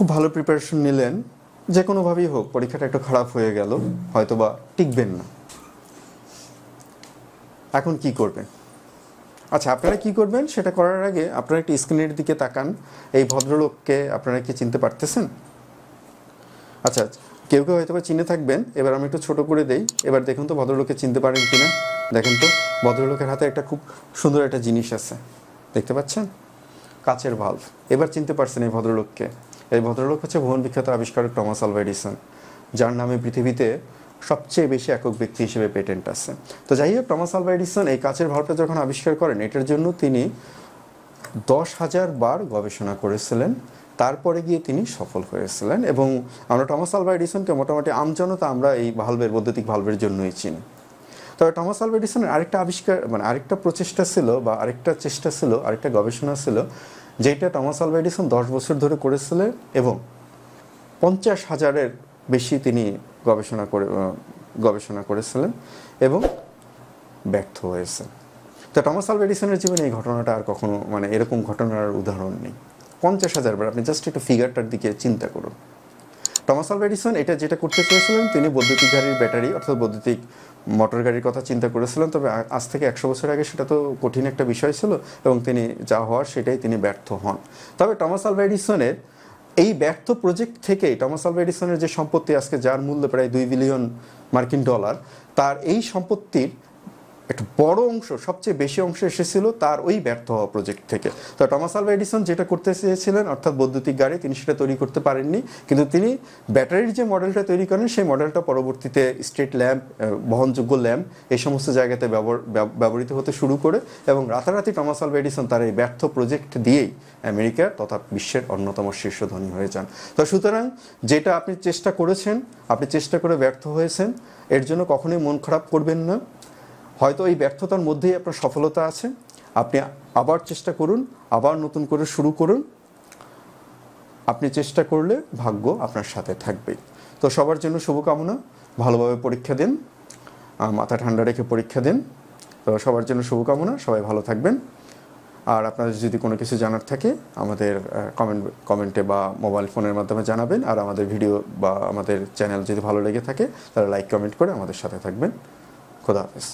খুব ভালো প্রিপারেশন নিলেন, যে কোনোভাবেই হোক পরীক্ষাটা একটু খারাপ হয়ে গেল, হয়তোবা টিকবেন না। এখন কি করবেন? আচ্ছা, আপনারা কি করবেন সেটা করার আগে আপনারা একটু স্ক্রিনের দিকে তাকান। এই ভদ্রলোককে আপনারা কি চিনতে পারতেছেন? আচ্ছা, কেউ কেউ হয়তো বা চিনে থাকবেন। এবার আমি একটু ছোট করে দেই। এবার দেখুন তো ভদ্রলোককে চিনতে পারেন কিনা। দেখেন তো, ভদ্রলোকের হাতে একটা খুব সুন্দর একটা জিনিস আছে, দেখতে পাচ্ছেন? কাচের ভাল্ব। এবার চিনতে পারছেন এই ভদ্রলোককে? এই ভদ্রলোক হচ্ছে ভুবন বিখ্যাত আবিষ্কারক টমাস আলভা এডিসন, যার নামে পৃথিবীতে সবচেয়ে বেশি একক ব্যক্তি হিসেবে পেটেন্ট আছে। তো যাই হোক, টমাস আলভা এডিসন এই কাচের ভাল্বটা যখন আবিষ্কার করেন, এটার জন্য তিনি 10,000 বার গবেষণা করেছিলেন। তারপরে গিয়ে তিনি সফল হয়েছিলেন। এবং আমরা টমাস আলভা এডিসনকে মোটামুটি আমজনতা আমরা এই ভাল্বের, বৈদ্যুতিক ভাল্বের জন্যই চিনি। তবে টমাস আলভা এডিসনের আরেকটা আবিষ্কার, মানে আরেকটা প্রচেষ্টা ছিল, বা আরেকটা চেষ্টা ছিল, আরেকটা গবেষণা ছিল, যেটা টমাস আলভা এডিসন 10 বছর ধরে করেছিলেন এবং 50,000-এর বেশি তিনি গবেষণা করেছিলেন এবং ব্যর্থ হয়েছে। তো টমাস আলভা এডিসনের জীবনে এই ঘটনাটা আর কখনো, মানে এরকম ঘটনার উদাহরণ নেই। 50,000 বার, আপনি জাস্ট একটু ফিগারটার দিকে চিন্তা করুন। টমাস আলভা এডিসন এটা যেটা করতে চেয়েছিলেন, তিনি বৈদ্যুতিক গাড়ির ব্যাটারি অর্থাৎ বৈদ্যুতিক মোটর গাড়ির কথা চিন্তা করেছিলেন। তবে আজ থেকে 100 বছর আগে সেটা তো কঠিন একটা বিষয় ছিল এবং তিনি যা হওয়ার সেটাই তিনি ব্যর্থ হন। তবে টমাস আলভা এডিসনের এই ব্যর্থ প্রজেক্ট থেকেই টমাস আলভা এডিসনের যে সম্পত্তি আজকে, যার মূল্য প্রায় $2 বিলিয়ন, তার এই সম্পত্তির একটা বড় অংশ, সবচেয়ে বেশি অংশ এসেছিল তার ওই ব্যর্থ হওয়া প্রজেক্ট থেকে। তো টমাস আলভা এডিসন যেটা করতে চেয়েছিলেন, অর্থাৎ বৈদ্যুতিক গাড়ি, তিনি সেটা তৈরি করতে পারেননি। কিন্তু তিনি ব্যাটারির যে মডেলটা তৈরি করেন, সেই মডেলটা পরবর্তীতে স্ট্রিট ল্যাম্প, বহনযোগ্য ল্যাম্প, এই সমস্ত জায়গাতে ব্যবহৃত হতে শুরু করে। এবং রাতারাতি টমাস আলভা এডিসন তার এই ব্যর্থ প্রজেক্ট দিয়েই আমেরিকার তথা বিশ্বের অন্যতম শীর্ষ ধনী হয়ে যান। তো সুতরাং যেটা আপনি চেষ্টা করেছেন, আপনি চেষ্টা করে ব্যর্থ হয়েছেন, এর জন্য কখনোই মন খারাপ করবেন না। হয়তো এই ব্যর্থতার মধ্যেই আপনার সফলতা আছে। আপনি আবার চেষ্টা করুন, আবার নতুন করে শুরু করুন। আপনি চেষ্টা করলে ভাগ্য আপনার সাথে থাকবে। তো সবার জন্য শুভকামনা। ভালোভাবে পরীক্ষা দিন, মাথা ঠান্ডা রেখে পরীক্ষা দিন। তো সবার জন্য শুভকামনা, সবাই ভালো থাকবেন। আর আপনাদের যদি কোনো কিছু জানার থাকে, আমাদের কমেন্টে বা মোবাইল ফোনের মাধ্যমে জানাবেন। আর আমাদের ভিডিও বা আমাদের চ্যানেল যদি ভালো লেগে থাকে, তাহলে লাইক কমেন্ট করে আমাদের সাথে থাকবেন। খোদা হাফেজ।